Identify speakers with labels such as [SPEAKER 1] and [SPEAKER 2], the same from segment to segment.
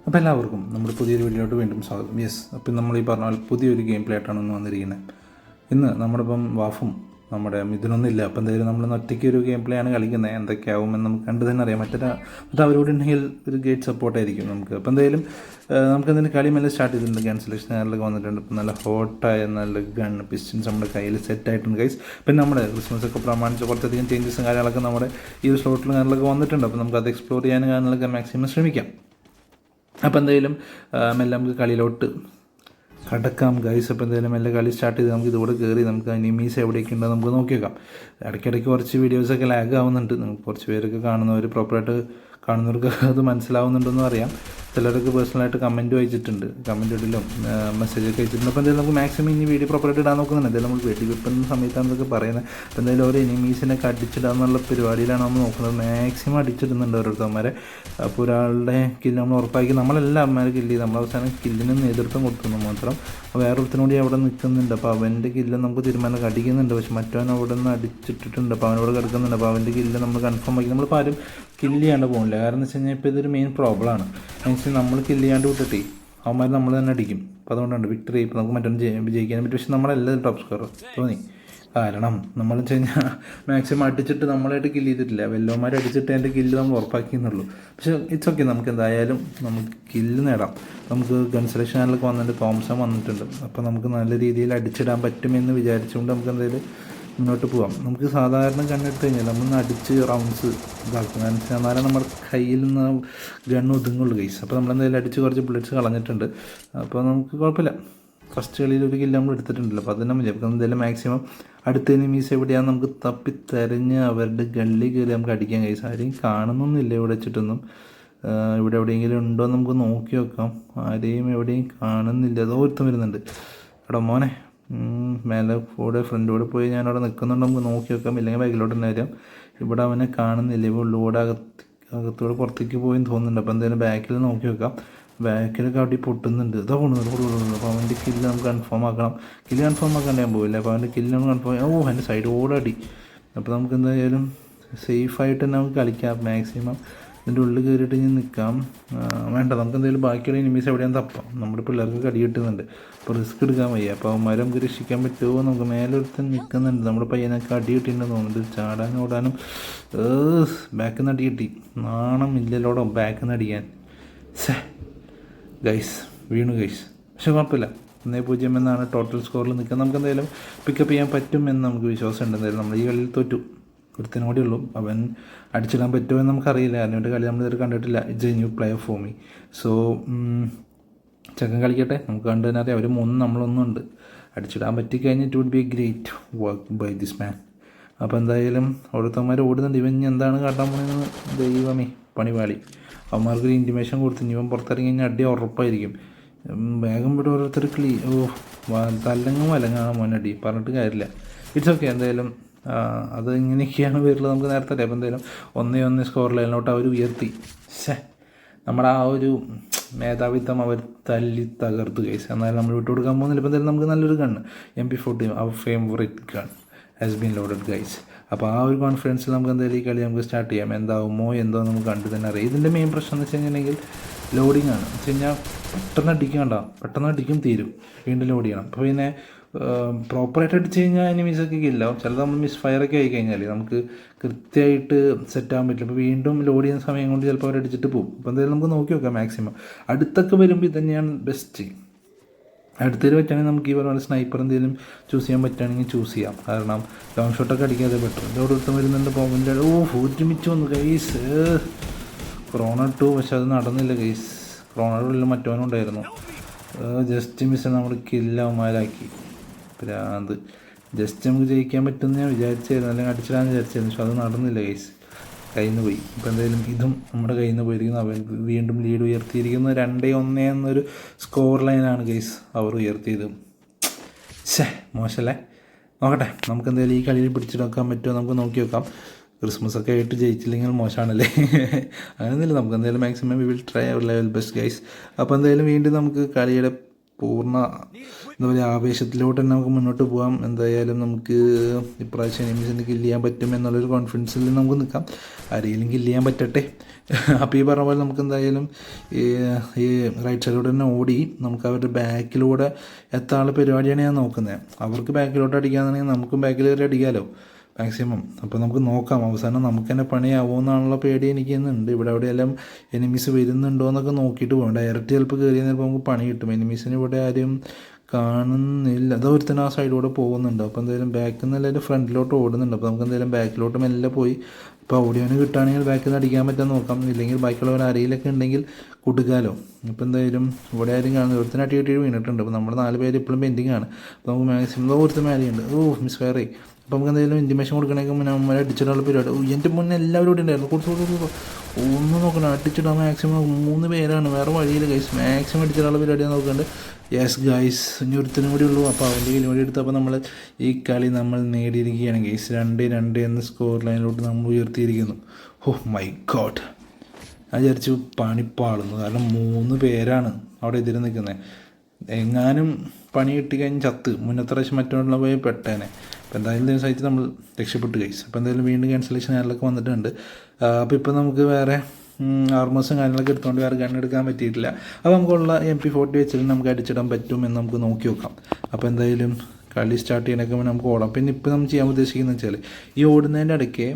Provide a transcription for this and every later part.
[SPEAKER 1] അപ്പോൾ എല്ലാവർക്കും നമ്മുടെ പുതിയൊരു വീഡിയോയിലോട്ട് വീണ്ടും സ്വാഗതം. അപ്പം നമ്മൾ ഈ പറഞ്ഞ പോലെ പുതിയൊരു ഗെയിം പ്ലേ ആയിട്ടാണ് ഇന്ന് വന്നിരിക്കുന്നത്. ഇന്ന് നമ്മുടെ ഇപ്പം വാഫും നമ്മുടെ ഇതിനൊന്നുമില്ല. അപ്പം എന്തായാലും നമ്മൾ ഒറ്റയ്ക്ക് ഒരു ഗെയിം പ്ലേ ആണ് കളിക്കുന്നത്. എന്തൊക്കെയാവുമെന്ന് നമുക്ക് കണ്ടു തന്നെ അറിയാം. മറ്റേ അവരോടുണ്ടെങ്കിൽ ഒരു ഗേറ്റ് സപ്പോർട്ടായിരിക്കും നമുക്ക്. അപ്പോൾ എന്തായാലും നമുക്ക് എന്തെങ്കിലും കളി മെല്ലെ സ്റ്റാർട്ട് ചെയ്തിട്ടുണ്ട്. ഗൺ സെലക്ഷൻ ചാനലൊക്കെ വന്നിട്ടുണ്ട്. ഇപ്പം നല്ല ഹോട്ടായ നല്ല ഗൺ പിസ്റ്റൻസ് നമ്മുടെ കയ്യിൽ സെറ്റായിട്ടുണ്ട് ഗൈസ്. പിന്നെ നമ്മുടെ ക്രിസ്മസ് ഒക്കെ പ്രമാണിച്ച് കുറച്ചധികം ചേഞ്ചസും കാര്യങ്ങളൊക്കെ നമ്മുടെ ഈ ഒരു സ്ലോട്ടിലും കാര്യങ്ങളൊക്കെ വന്നിട്ടുണ്ട്. അപ്പോൾ നമുക്ക് അത് എക്സ്പ്ലോർ ചെയ്യാനും കാര്യങ്ങളൊക്കെ മാക്സിമം ശ്രമിക്കാം. അപ്പോൾ എന്തായാലും മെല്ലെ നമുക്ക് കളിയിലോട്ട് കടക്കാം ഗൈസ്. അപ്പോൾ എന്തായാലും മെല്ലെ കളി സ്റ്റാർട്ട് ചെയ്ത് നമുക്ക് ഇതുകൂടെ കയറി നമുക്ക് എനിമീസ് എവിടെയൊക്കെ ഉണ്ടോ നമുക്ക് നോക്കിയേക്കാം. ഇടയ്ക്കിടയ്ക്ക് കുറച്ച് വീഡിയോസൊക്കെ ലാഗ് ആവുന്നുണ്ട്. നമുക്ക് കുറച്ച് പേരൊക്കെ കാണുന്നവർ പ്രോപ്പറായിട്ട് കാണുന്നവർക്ക് അത് മനസ്സിലാവുന്നുണ്ടെന്ന് അറിയാം. ചിലരൊക്കെ പേഴ്സണലായിട്ട് കമൻറ്റ് വായിച്ചിട്ടുണ്ട്, കമൻറ്റ് ഇടലും മെസ്സേജൊക്കെ അയച്ചിട്ടുണ്ട്. അപ്പോൾ എന്തായാലും നമുക്ക് മാക്സിമം ഇനി വീഡിയോ പ്രോപ്പറായിട്ട് ഇടാൻ നോക്കുന്നുണ്ട്. എന്തായാലും നമ്മൾ വെടിവെക്കുന്ന സമയത്താണ് ഇതൊക്കെ പറയുന്നത്. അപ്പോൾ എന്തായാലും ഓരോ എനിമീസിനൊക്കെ അടിച്ചിടാന്നുള്ള പരിപാടിയിലാണ് നമ്മൾ നോക്കുന്നത്. മാക്സിമം അടിച്ചിടുന്നുണ്ട് ഓരോരുത്തന്മാരെ. അപ്പോൾ ഒരാളുടെ കില്ല് നമ്മൾ ഉറപ്പാക്കി നമ്മളെല്ലാം അമ്മമാരെ കില്ല് ചെയ്ത് നമ്മൾ അവസാനം കില്ലിന് നേതൃത്വം കൊടുക്കുന്നു മാത്രം. വേറൊരുത്തനോട് അവിടെ നിൽക്കുന്നുണ്ട്. അപ്പോൾ അവൻ്റെ കില്ല് നമുക്ക് തീരുമാനം അടിക്കുന്നുണ്ട്. പക്ഷെ മറ്റവൻ അവിടെ നിന്ന് അടിച്ചിട്ടിട്ടുണ്ട്. അപ്പോൾ അവനോട് കിടക്കുന്നുണ്ട്. അപ്പോൾ അവൻ്റെ കില്ല് നമ്മൾ കൺഫേം ആക്കി. നമ്മളിപ്പോൾ ആരും കില്ല് ചെയ്യാണ്ട് പോകുന്നില്ല. കാരണം എന്ന് വെച്ച് കഴിഞ്ഞാൽ ഇപ്പോൾ ഇതൊരു മെയിൻ പ്രോബ്ലമാണ്. മീൻസ് നമ്മൾ കില്ല് ചെയ്യാണ്ട് വിട്ടിട്ടേ അവന്മാർ നമ്മൾ തന്നെ അടിക്കും. അപ്പോൾ അതുകൊണ്ടാണ് വിക്ടറി ഇപ്പോൾ നമുക്ക് മറ്റൊന്ന് വിജയിക്കാൻ പറ്റും. പക്ഷെ നമ്മളെല്ലാം ടോപ്പ് സ്കോറർ തോന്നി. കാരണം നമ്മൾ വെച്ച് കഴിഞ്ഞാൽ മാക്സിമം അടിച്ചിട്ട് നമ്മളായിട്ട് കില്ല് ചെയ്തിട്ടില്ല. വെല്ലോമാർ അടിച്ചിട്ട് എൻ്റെ കില്ല് നമ്മൾ ഉറപ്പാക്കിയെന്നുള്ളൂ. പക്ഷേ ഇറ്റ്സ് ഓക്കെ, നമുക്ക് എന്തായാലും നമുക്ക് കില്ല് നേടാം. നമുക്ക് ഗൺ സെലക്ഷൻ ചാനലൊക്കെ വന്നിട്ടുണ്ട്, തോംസൺ വന്നിട്ടുണ്ട്. അപ്പോൾ നമുക്ക് നല്ല രീതിയിൽ അടിച്ചിടാൻ പറ്റുമെന്ന് വിചാരിച്ചുകൊണ്ട് നമുക്ക് എന്തായാലും മുന്നോട്ട് പോകാം. നമുക്ക് സാധാരണ കണ്ണെടുത്ത് കഴിഞ്ഞാൽ നമ്മളൊന്ന് അടിച്ച് റൗണ്ട്സ് ഇതാക്കും. കാരണം വെച്ചാൽ എന്നാലും നമ്മുടെ കയ്യിൽ നിന്ന് ഗണ്ണ് ഒതുങ്ങുള്ളൂ ഗൈസ്. അപ്പോൾ നമ്മളെന്തായാലും അടിച്ച് കുറച്ച് ബുള്ളറ്റ്സ് കളഞ്ഞിട്ടുണ്ട്. അപ്പോൾ നമുക്ക് കുഴപ്പമില്ല. ഫസ്റ്റ് കളിയിൽ ഒരു കില്ല് നമ്മൾ എടുത്തിട്ടുണ്ടല്ലോ. അപ്പോൾ അതിനെ വിചാരിക്കും എന്തായാലും മാക്സിമം അടുത്ത എനിമീസ് എവിടെയാണ് നമുക്ക് തപ്പിത്തെരഞ്ഞ് അവരുടെ ഗള്ളി കയറി നമുക്ക് അടിക്കാൻ ഗൈസ്. ആരെയും കാണുന്നൊന്നുമില്ല ഇവിടെ വെച്ചിട്ടൊന്നും. ഇവിടെ എവിടെയെങ്കിലും ഉണ്ടോ എന്ന് നമുക്ക് നോക്കി വെക്കാം. ആരെയും എവിടെയും കാണുന്നില്ല. അതോ ഒരുത്തം വരുന്നുണ്ട്. എടാ മോനെ, മേലെ കൂടെ ഫ്രണ്ടിലൂടെ പോയി ഞാനവിടെ നിൽക്കുന്നുണ്ട്. നമുക്ക് നോക്കി വെക്കാം. ഇല്ലെങ്കിൽ ബാക്കിലോട്ട് തന്നെ വരാം. ഇവിടെ അവനെ കാണുന്നില്ല. ഇപ്പോൾ ഉള്ളിലൂടെ അകത്തൂടെ പുറത്തേക്ക് പോയി തോന്നുന്നുണ്ട്. അപ്പോൾ എന്തായാലും ബാക്കിൽ നോക്കി വെക്കാം. ബാക്കിലൊക്കെ അവിടെ പൊട്ടുന്നുണ്ട്. ഇതാ കൊണ്ടുവന്നു. അപ്പോൾ അവൻ്റെ കില്ല് നമുക്ക് കൺഫേം ആക്കണം. കില്ല് കൺഫേം ആക്കാൻ ഞാൻ പോയില്ല. അപ്പോൾ അവൻ്റെ കില്ല് നമുക്ക് കൺഫേം എൻ്റെ സൈഡോടെ അടി. അപ്പോൾ നമുക്ക് എന്തായാലും സേഫായിട്ട് തന്നെ നമുക്ക് കളിക്കാം. മാക്സിമം ഇതിൻ്റെ ഉള്ളിൽ കയറിയിട്ട് ഞാൻ നിൽക്കാം. വേണ്ട, നമുക്ക് എന്തായാലും ബാക്കിയുള്ള എനിമീസ് എവിടെയാണ് തപ്പാം. നമ്മുടെ പിള്ളേർക്ക് കടി കിട്ടുന്നുണ്ട്. അപ്പോൾ റിസ്ക് എടുക്കാൻ വയ്യ. അപ്പോൾ അവന്മാരെ നമുക്ക് രക്ഷിക്കാൻ പറ്റുമോ? നമുക്ക് മേലെ ഒരുത്തൻ നിൽക്കുന്നുണ്ട്. നമ്മുടെ പയ്യനൊക്കെ അടി കിട്ടിയിട്ടുണ്ടെന്ന് തോന്നുന്നുണ്ട്. ചാടാനും ഓടാനും ബാക്കിൽ നിന്ന് അടി കിട്ടി. നാണം ഇല്ലല്ലോടോ ബാക്കിൽ നിന്ന് അടിക്കാൻ. ഗൈസ് വീണു ഗൈസ്. പക്ഷെ കുഴപ്പമില്ല. 1-0 എന്നാണ് ടോട്ടൽ സ്കോറിൽ നിൽക്കുന്നത്. നമുക്ക് എന്തായാലും പിക്കപ്പ് ചെയ്യാൻ പറ്റുമെന്ന് നമുക്ക് വിശ്വാസമുണ്ട്. എന്തായാലും നമ്മൾ ഈ കളിയിൽ തോറ്റു. ഒരുത്തനോടെ ഉള്ളൂ. അവൻ അടിച്ചിടാൻ പറ്റുമോ എന്ന് നമുക്കറിയില്ല. അതിനോട് കളി നമ്മൾ ഇതുവരെ കണ്ടിട്ടില്ല. It's A new player for me. So ചെക്കൻ കളിക്കട്ടെ. നമുക്ക് കണ്ടു തന്നെ അറിയാം. അവർ 3 നമ്മളൊന്നും ഉണ്ട്. അടിച്ചിടാൻ പറ്റിക്കഴിഞ്ഞാൽ it would be a great work by this man. അപ്പോൾ എന്തായാലും ഓരോരുത്തന്മാർ ഓടുന്നുണ്ട്. ഇവൻ എന്താണ് കാട്ടാൻ പോകുന്നത്? ദൈവമേ, പണിപാളി. അവന്മാർക്കൊരു ഇൻറ്റിമേഷൻ കൊടുത്ത് ഇവൻ പുറത്തിറങ്ങി കഴിഞ്ഞാൽ അടി ഉറപ്പായിരിക്കും. വേഗം ഇവിടെ ഓരോരുത്തർ തല്ലങ്ങും വലങ്ങാണ് മോനടി. പറഞ്ഞിട്ട് കാര്യമില്ല. It's okay. എന്തായാലും അത് ഇങ്ങനെയൊക്കെയാണ് പേരിൽ നമുക്ക് നേരത്തെ അറിയാം. അപ്പോൾ എന്തായാലും 1-1 സ്കോർ ലൈനിലോട്ട് അവർ ഉയർത്തി. നമ്മുടെ ആ ഒരു മേധാവിത്വം അവർ തല്ലി തകർത്തു കേസ്. എന്നാലും നമ്മൾ വിട്ടു കൊടുക്കാൻ പോകുന്നില്ല. ഇപ്പോൾ എന്തായാലും നമുക്ക് നല്ലൊരു gun MP40 our favourite gun has been loaded guys. അപ്പോൾ ആ ഒരു കോൺഫിഡൻസിൽ നമുക്ക് എന്തായാലും ഈ കളി നമുക്ക് സ്റ്റാർട്ട് ചെയ്യാം. എന്താവുമോ എന്തോ നമുക്ക് കണ്ടു തന്നെ അറിയാം. ഇതിൻ്റെ മെയിൻ പ്രശ്നം എന്ന് വെച്ച് കഴിഞ്ഞിട്ടുണ്ടെങ്കിൽ ലോഡിങ് ആണ്. എന്ന് വെച്ച് കഴിഞ്ഞാൽ പെട്ടെന്ന് അടിക്കും തീരും, വീണ്ടും ലോഡ് ചെയ്യണം. അപ്പോൾ പിന്നെ പ്രോപ്പറായിട്ട് അടിച്ച് കഴിഞ്ഞാൽ എനിമീസൊക്കെ കില്ലാവും. ചിലത് നമ്മൾ മിസ് ഫയറൊക്കെ ആയി കഴിഞ്ഞാൽ നമുക്ക് കൃത്യമായിട്ട് സെറ്റാകാൻ പറ്റില്ല. അപ്പോൾ വീണ്ടും ലോഡ് ചെയ്യുന്ന സമയം കൊണ്ട് ചിലപ്പോൾ അവർ അടിച്ചിട്ട് പോകും. അപ്പോൾ എന്തായാലും നമുക്ക് നോക്കി നോക്കാം. മാക്സിമം അടുത്തൊക്കെ വരുമ്പോൾ ഇത് തന്നെയാണ് ബെസ്റ്റ്. അടുത്തതിൽ പറ്റുകയാണെങ്കിൽ നമുക്ക് ഈ പറഞ്ഞ സ്നൈപ്പർ എന്തെങ്കിലും ചൂസ് ചെയ്യാൻ പറ്റുകയാണെങ്കിൽ ചൂസ് ചെയ്യാം. കാരണം ലോങ് ഷോട്ടൊക്കെ അടിക്കാതെ ബെറ്റർ. ഇതോടെ ഒരുത്തം വരുന്നുണ്ട്. പോകൻ്റെ ഒരുമിച്ച് വന്നു ഗൈസ്. ക്രോണ 2 പക്ഷെ അത് നടന്നില്ല ഗൈസ്. ക്രോണയിൽ മറ്റവനും ഉണ്ടായിരുന്നു. ജസ്റ്റ് മിസ് നമ്മൾ കില്ലവന്മാരാക്കി. പ്രാന്ത്. ജസ്റ്റ് നമുക്ക് ജയിക്കാൻ പറ്റുമെന്ന് ഞാൻ വിചാരിച്ചായിരുന്നു, അല്ലെങ്കിൽ അടിച്ചിടാന്ന് വിചാരിച്ചായിരുന്നു. പക്ഷെ അത് നടന്നില്ല ഗൈസ്. കയ്യിൽ നിന്ന് പോയി. ഇപ്പോൾ എന്തായാലും ഇതും നമ്മുടെ കയ്യിൽ നിന്ന് പോയിരിക്കുന്നു. അവൻ വീണ്ടും ലീഡ് ഉയർത്തിയിരിക്കുന്നു. 2-1 എന്നൊരു സ്കോർ ലൈനാണ് ഗൈസ് അവർ ഉയർത്തിയത്. മോശമല്ലേ? നോക്കട്ടെ, നമുക്ക് എന്തായാലും ഈ കളിയിൽ പിടിച്ചെടുക്കാൻ പറ്റുമോ നമുക്ക് നോക്കി വെക്കാം. ക്രിസ്മസ് ഒക്കെ ആയിട്ട് ജയിച്ചില്ലെങ്കിൽ മോശമാണല്ലേ? അങ്ങനെയൊന്നുമില്ല. നമുക്ക് എന്തായാലും maximum we will try our level best guys. അപ്പോൾ എന്തായാലും വീണ്ടും നമുക്ക് കളിയുടെ പൂർണ്ണ എന്താ പറയുക ആവേശത്തിലോട്ട് തന്നെ നമുക്ക് മുന്നോട്ട് പോകാം. എന്തായാലും നമുക്ക് ഇപ്രാവശ്യം എനിമീസിനെ കില്ല് ചെയ്യാൻ പറ്റും എന്നുള്ളൊരു കോൺഫിഡൻസിൽ നമുക്ക് നിൽക്കാം. ആരെങ്കിലും കില്ല് ചെയ്യാൻ പറ്റട്ടെ. അപ്പോൾ ഈ പറഞ്ഞ പോലെ നമുക്ക് എന്തായാലും ഈ റൈറ്റ് സൈഡിലൂടെ തന്നെ ഓടി നമുക്ക് അവരുടെ ബാക്കിലൂടെ എത്താനുള്ള പരിപാടിയാണ് ഞാൻ നോക്കുന്നത്. അവർക്ക് ബാക്കിലോട്ട് അടിക്കാന്നുണ്ടെങ്കിൽ നമുക്കും ബാക്കിൽ കയറി അടിക്കാമല്ലോ മാക്സിമം. അപ്പോൾ നമുക്ക് നോക്കാം, അവസാനം നമുക്ക് തന്നെ പണിയാവുമോ എന്നുള്ള പേടി എനിക്ക് ഇന്നുണ്ട്. ഇവിടെ എവിടെയെല്ലാം എനിമീസ് വരുന്നുണ്ടോ എന്നൊക്കെ നോക്കിയിട്ട് പോകാം. ഡയറക്റ്റ് ചിലപ്പോൾ കയറി ചിലപ്പോൾ നമുക്ക് പണി കിട്ടും. എനിമീസിന് ഇവിടെ ആരും കാണുന്നില്ല. അത് ഒരുത്തന്നെ ആ സൈഡിലൂടെ പോകുന്നുണ്ട്. അപ്പോൾ എന്തായാലും ബാക്കിൽ നിന്ന് എല്ലാവരും ഫ്രണ്ടിലോട്ട് ഓടുന്നുണ്ട്. അപ്പോൾ നമുക്ക് എന്തായാലും ബാക്കിലോട്ട് മെല്ലെ പോയി ഇപ്പോൾ ഓഡിയോന് കിട്ടുകയാണെങ്കിൽ ബാക്കിൽ നിന്ന് അടിക്കാൻ പറ്റാൻ നോക്കാം. ഇല്ലെങ്കിൽ ബാക്കിയുള്ളവർ ആരെയിലൊക്കെ ഉണ്ടെങ്കിൽ കൊടുക്കാമല്ലോ. ഇപ്പോൾ എന്തായാലും ഇവിടെ ആരും കാണുന്നത് ഒരുത്തന്നെ അടി കിട്ടി വീണിട്ടുണ്ട്. അപ്പോൾ നമ്മുടെ 4 പേര് ഇപ്പോഴും പെൻഡിങ് ആണ്. അപ്പോൾ നമുക്ക് മാക്സിമം ഒരുത്തൻ മേലെയുണ്ട്. മിസ് ഫയർ ആയി. അപ്പോൾ നമുക്ക് എന്തെങ്കിലും ഇൻറ്റിമേഷൻ കൊടുക്കണമെങ്കിൽ മുന്നേ അമ്മ അടിച്ചിടാനുള്ള പരിപാടി. എൻ്റെ മുന്നേ എല്ലാവരും ഇവിടെ ഉണ്ടായിരുന്നു. കൊടുത്തു ഒന്നും നോക്കണം, അടിച്ചിടാൻ മാക്സിമം 3 പേരാണ്, വേറെ വഴിയില്ല ഗൈസ്. മാക്സിമം അടിച്ചിടാനുള്ള പരിപാടിയാണ് നോക്കുന്നുണ്ട്. യെസ് ഗൈസ്, ഇനി ഒരുത്തനും കൂടി ഉള്ളൂ. അപ്പോൾ അവൻ്റെ കയ്യിൽ കൂടി എടുത്തപ്പോൾ നമ്മൾ ഈ കളി നമ്മൾ നേടിയിരിക്കുകയാണ് ഗൈസ്. 2-2 എന്ന സ്കോർ ലൈനിലോട്ട് നമ്മൾ ഉയർത്തിയിരിക്കുന്നു. മൈ ഗോഡ്, ഞാൻ വിചാരിച്ചു പണിപ്പാളുന്നു. കാരണം 3 പേരാണ് അവിടെ എതിരെ നിൽക്കുന്നത്. എങ്ങാനും പണി കിട്ടിക്കഴിഞ്ഞ് ചത്ത് മുന്നത്തെ പ്രാവശ്യം മറ്റുള്ള പോയി പെട്ടേനെ. അപ്പോൾ എന്തായാലും ദിവസമായിട്ട് നമ്മൾ രക്ഷപ്പെട്ടു ഗൈസ്. അപ്പോൾ എന്തായാലും വീണ്ടും ക്യാൻസലേഷൻ കാര്യങ്ങളൊക്കെ വന്നിട്ടുണ്ട്. അപ്പോൾ ഇപ്പോൾ നമുക്ക് വേറെ ആർമേഴ്സും കാര്യങ്ങളൊക്കെ എടുത്തുകൊണ്ട് വേറെ ഗണ്ണെടുക്കാൻ പറ്റിയിട്ടില്ല. അപ്പോൾ നമുക്കുള്ള MP40 വെച്ചിട്ട് നമുക്ക് അടിച്ചിടാൻ പറ്റും എന്ന് നമുക്ക് നോക്കി നോക്കാം. അപ്പോൾ എന്തായാലും കളി സ്റ്റാർട്ട് ചെയ്യാനൊക്കെ നമുക്ക് ഓടാം. പിന്നെ ഇപ്പോൾ നമ്മൾ ചെയ്യാൻ ഉദ്ദേശിക്കുന്നത് വെച്ചാൽ ഈ ഓടുന്നതിൻ്റെ ഇടയ്ക്ക്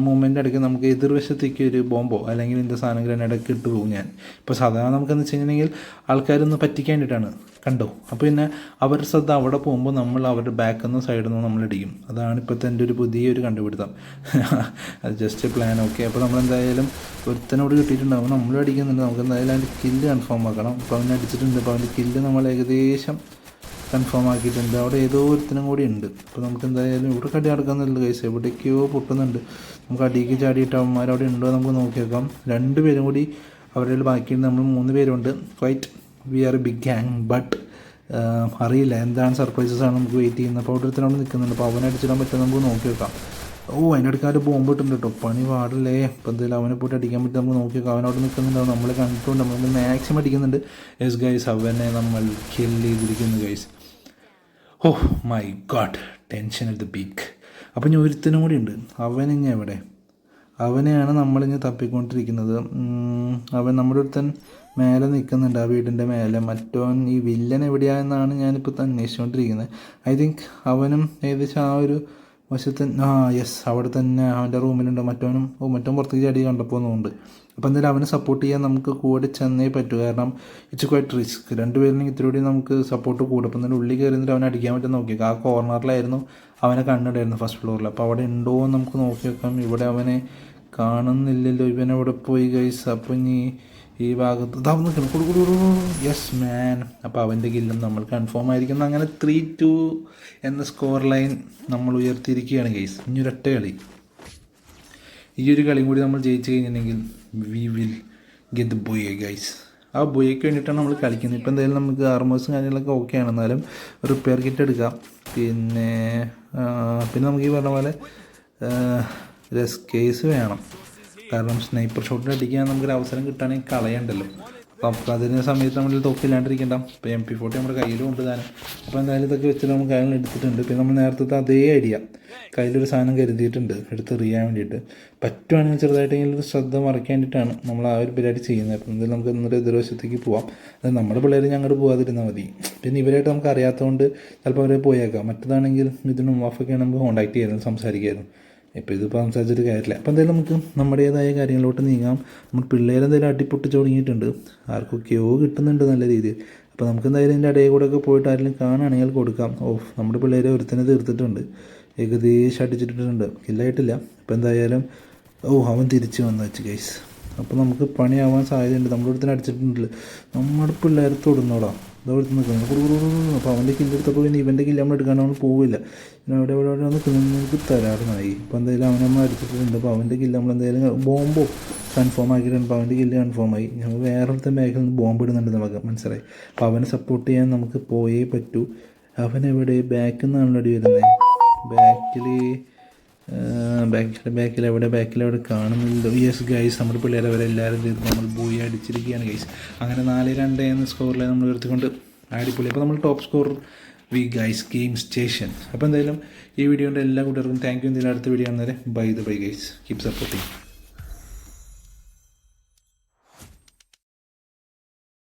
[SPEAKER 1] മൂവ്മെൻറ്റിൻ്റെ ഇടയ്ക്ക് നമുക്ക് എതിർവശത്തേക്ക് ഒരു ബോംബോ അല്ലെങ്കിൽ ഇതിൻ്റെ സാധനങ്ങൾ ഇടയ്ക്ക് ഇട്ട് പോകും. ഞാൻ ഇപ്പോൾ സാധാരണ നമുക്കെന്ന് വെച്ച് കഴിഞ്ഞിട്ടുണ്ടെങ്കിൽ ആൾക്കാരൊന്ന് പറ്റിക്കാൻ വേണ്ടിയിട്ടാണ്, കണ്ടോ. അപ്പോൾ പിന്നെ അവരുടെ ശ്രദ്ധ അവിടെ പോകുമ്പോൾ നമ്മൾ അവരുടെ ബാക്കിൽ നിന്ന് സൈഡിൽ നിന്ന് നമ്മൾ ഇടിക്കും. അതാണ് ഇപ്പോഴത്തെ എൻ്റെ ഒരു പുതിയൊരു കണ്ടുപിടുത്തം. അത് ജസ്റ്റ് പ്ലാൻ. ഓക്കെ, അപ്പോൾ നമ്മളെന്തായാലും ഒരുത്തനോട് കിട്ടിയിട്ടുണ്ടാകും, നമ്മൾ അടിക്കുന്നുണ്ട്. നമുക്ക് എന്തായാലും അതിൻ്റെ കില്ല് കൺഫേം ആക്കണം. അപ്പോൾ അവനെ അടിച്ചിട്ടുണ്ട്. അപ്പോൾ അവൻ്റെ കില്ല് നമ്മൾ ഏകദേശം കൺഫേം ആക്കിയിട്ടുണ്ട്. അവിടെ ഏതോ ഒരുത്തനും കൂടി ഉണ്ട്. അപ്പോൾ നമുക്ക് എന്തായാലും ഇവിടെ കടി നടക്കുന്നില്ല കൈസ്, എവിടേക്കോ പൊട്ടുന്നുണ്ട്. നമുക്ക് അടിക്ക് ചാടിയിട്ട് അവന്മാരവിടെ ഉണ്ടോ നമുക്ക് നോക്കി വെക്കാം. 2 പേരും കൂടി അവരുടെ ബാക്കിയുണ്ട്. നമ്മൾ 3 പേരുണ്ട്. Quite we are a big gang. But അറിയില്ല എന്താണ് സർപ്രൈസസ് ആണ് നമുക്ക് വെയിറ്റ് ചെയ്യുന്നത്. അപ്പോൾ അവിടെ ഒരുത്തനോട് നിൽക്കുന്നുണ്ട്. അപ്പോൾ അവനടിച്ചിടാൻ പറ്റും നമുക്ക് നോക്കി വെക്കാം. അതിൻ്റെ അടുക്കാർ ബോംബ് ഇട്ടുണ്ട് കേട്ടോ, പണി പാടില്ലേ. അപ്പോൾ എന്തായാലും അവനെ പോയിട്ട് അടിക്കാൻ പറ്റും നമുക്ക് നോക്കി വെക്കാം. അവനവിടെ നിൽക്കുന്നുണ്ടാവും, നമ്മളെ കണ്ടിട്ടുണ്ട്. നമ്മൾ മാക്സിമം അടിക്കുന്നുണ്ട്. യെസ് ഗൈസ്, അവനെ നമ്മൾ കില്ല് ചെയ്തിരിക്കുന്നു guys. My God, tension at the peak. അപ്പം ഇനി ഒരുത്തനും കൂടി ഉണ്ട്. അവനിഞ്ഞ എവിടെ? അവനെയാണ് നമ്മളിഞ്ഞ് തപ്പിക്കൊണ്ടിരിക്കുന്നത്. അവൻ നമ്മുടെ ഒരുത്തൻ മേലെ നിൽക്കുന്നുണ്ട്, ആ വീടിൻ്റെ മേലെ. മറ്റവൻ ഈ വില്ലൻ എവിടെയാണെന്നാണ് ഞാനിപ്പോൾ അന്വേഷിച്ചുകൊണ്ടിരിക്കുന്നത്. ഐ തിങ്ക് അവനും ഏകദേശം ആ ഒരു വശത്ത്, യെസ്, അവിടെ തന്നെ അവൻ്റെ റൂമിലുണ്ട്. മറ്റവൻ പുറത്തേക്ക് ചാടി കണ്ടപ്പോൾ ഒന്നുമുണ്ട്. അപ്പോൾ എന്തായാലും അവനെ സപ്പോർട്ട് ചെയ്യാൻ നമുക്ക് കൂടെ ചെന്നേ പറ്റൂ. കാരണം ഇറ്റ്സ് ക്വൈറ്റ് റിസ്ക്. 2 പേരിനെങ്കിൽ ഇത്തിരി നമുക്ക് സപ്പോർട്ട് കൂടും. അപ്പം തന്നെ ഉള്ളിൽ കയറി അവനെ അടിക്കാൻ പറ്റും നോക്കിയേക്കാം. ആ കോർണറിലായിരുന്നു അവനെ കണ്ടിടായിരുന്നു, ഫസ്റ്റ് ഫ്ലോറിൽ. അപ്പോൾ അവിടെ ഉണ്ടോ എന്ന് നമുക്ക് നോക്കി വെക്കാം. ഇവിടെ അവനെ കാണുന്നില്ലല്ലോ. ഇവനെവിടെ പോയി ഗൈസ്? അപ്പോൾ ഇനി ഈ ഭാഗത്ത് ഇതാവും നിൽക്കണം. കൊടു യെസ് മാൻ. അപ്പോൾ അവൻ്റെ കില്ലും നമ്മൾ കൺഫേം ആയിരിക്കുന്നു. അങ്ങനെ 3-2 എന്ന സ്കോർ ലൈൻ നമ്മൾ ഉയർത്തിയിരിക്കുകയാണ് ഗൈസ്. ഇനി ഒരൊറ്റ കളി, ഈ ഒരു കളിയും കൂടി നമ്മൾ ജയിച്ചു കഴിഞ്ഞിട്ടുണ്ടെങ്കിൽ we will get the boy guys. ആ ബോയ്ക്ക് വേണ്ടിയിട്ടാണ് നമ്മൾ കളിക്കുന്നത്. ഇപ്പോൾ എന്തായാലും നമുക്ക് ആർമേഴ്സും കാര്യങ്ങളൊക്കെ ഓക്കെ ആണ്. എന്നാലും റിപ്പയർ കിറ്റ് എടുക്കാം. പിന്നെ നമുക്ക് ഈ പറഞ്ഞ പോലെ കേസ് വേണം. കാരണം സ്നൈപ്പർ ഷോട്ടിൽ അടിക്കാൻ നമുക്കൊരു അവസരം കിട്ടുകയാണെങ്കിൽ കളയണ്ടല്ലോ. അപ്പോൾ അതിന് സമയത്ത് നമ്മൾ തോക്കില്ലാണ്ടിരിക്കണ്ട. ഇപ്പോൾ MP40 നമ്മുടെ കയ്യിലും ഉണ്ട് താനും. അപ്പോൾ എന്തായാലും ഇതൊക്കെ വെച്ചിട്ട് നമുക്ക് കാര്യങ്ങൾ എടുത്തിട്ടുണ്ട്. പിന്നെ നമ്മൾ നേരത്തെ അതേ ഐഡിയ കയ്യിലൊരു സാധനം കരുതിയിട്ടുണ്ട് എടുത്തെറിയാൻ വേണ്ടിയിട്ട്. പറ്റുവാണെങ്കിൽ ചെറുതായിട്ടെങ്കിലും ഒരു ശ്രദ്ധ മറയ്ക്കാൻ വേണ്ടിയിട്ടാണ് നമ്മൾ ആ ഒരു പരിപാടി ചെയ്യുന്നത്. അപ്പോൾ എന്തായാലും നമുക്ക് ഇന്നൊരു എതിർവശത്തേക്ക് പോവാം. അത് നമ്മുടെ പിള്ളേർ ഞങ്ങോട്ട് പോകാതിരുന്നാൽ മതി. പിന്നെ ഇവരായിട്ട് നമുക്ക് അറിയാത്തതുകൊണ്ട് ചിലപ്പോൾ അവരെ പോയേക്കാം. മറ്റേതാണെങ്കിൽ ഇതിനും വാഫൊക്കെയാണ് നമുക്ക് കോൺടാക്ട് ചെയ്യുന്നത്, സംസാരിക്കായിരുന്നു. ഇപ്പോൾ ഇതിപ്പോൾ സംസാരിച്ചിട്ട് കാര്യമില്ല. അപ്പോൾ എന്തായാലും നമുക്ക് നമ്മുടേതായ കാര്യങ്ങളിലോട്ട് നീങ്ങാം. നമ്മൾ പിള്ളേരെന്തായാലും അടിപൊട്ടിച്ച് തുടങ്ങിയിട്ടുണ്ട്. ആർക്കൊക്കെയോ കിട്ടുന്നുണ്ട് നല്ല രീതിയിൽ. അപ്പോൾ നമുക്ക് എന്തായാലും ഇതിൻ്റെ ഇടയിൽ കൂടെ ഒക്കെ പോയിട്ട് ആരെങ്കിലും കാണുകയാണെങ്കിൽ കൊടുക്കാം. നമ്മുടെ പിള്ളേരെ ഒരുത്തനെ തീർത്തിട്ടുണ്ട്, ഏകദേശം അടിച്ചിട്ടിട്ടുണ്ട്, കില്ലായിട്ടില്ല. അപ്പോൾ എന്തായാലും അവൻ തിരിച്ച് വന്നു വെച്ച് ഗൈസ്. അപ്പോൾ നമുക്ക് പണിയാവാൻ സാധ്യതയുണ്ട്. നമ്മുടെ ഒരുത്തനെ അടിച്ചിട്ടുണ്ടല്ലോ, നമ്മുടെ പിള്ളേരെ തൊടുന്നോടാ ഇതോടുത്ത് നിൽക്കുന്നത്. അപ്പോൾ അവൻ്റെ കില്ലെടുത്തപ്പോൾ പിന്നെ ഇവൻ്റെ കില്ല് നമ്മൾ എടുക്കാണ്ട് നമ്മൾ പോവില്ല. പിന്നെ എവിടെ നിൽക്കുന്നത് നമുക്ക് തരാറുമായി. അപ്പോൾ എന്തായാലും അവനെ നമ്മൾ അടിച്ചിട്ടുണ്ട്. അപ്പോൾ അവൻ്റെ കില്ല് നമ്മൾ എന്തായാലും ബോംബോ കൺഫേം ആക്കിയിട്ടുണ്ട്. അപ്പോൾ അവൻ്റെ കില്ല് കൺഫേം ആയി. നമ്മൾ വേറൊരുത്തൻ ബാക്കിൽ നിന്ന് ബോംബ് ഇടുന്നുണ്ട് നമുക്ക് മനസ്സിലായി. അപ്പോൾ അവനെ സപ്പോർട്ട് ചെയ്യാൻ നമുക്ക് പോയേ പറ്റൂ. അവനെവിടെ? ബാക്കിൽ നിന്നാണല്ലോ അടി വരുന്നത്. ബാക്കിലെവിടെ കാണുന്നില്ല. യെസ് ഗൈസ്, നമ്മുടെ പിള്ളേരെ അവരെല്ലാവരും തീർത്ത് നമ്മൾ ബോയി അടിച്ചിരിക്കുകയാണ് ഗൈസ്. അങ്ങനെ 4-2 എന്ന സ്കോറിൽ നമ്മൾ ഉയർത്തിക്കൊണ്ട് അടിപൊളി. അപ്പോൾ നമ്മൾ top score we guys game station. അപ്പോൾ എന്തായാലും ഈ വീഡിയോൻ്റെ എല്ലാ കൂട്ടുകാർക്കും താങ്ക് യു. എന്തെങ്കിലും അടുത്ത വീഡിയോ ആണെന്നേരം ബൈ ഗൈസ്, കീപ് സപ്പോർട്ടിങ്.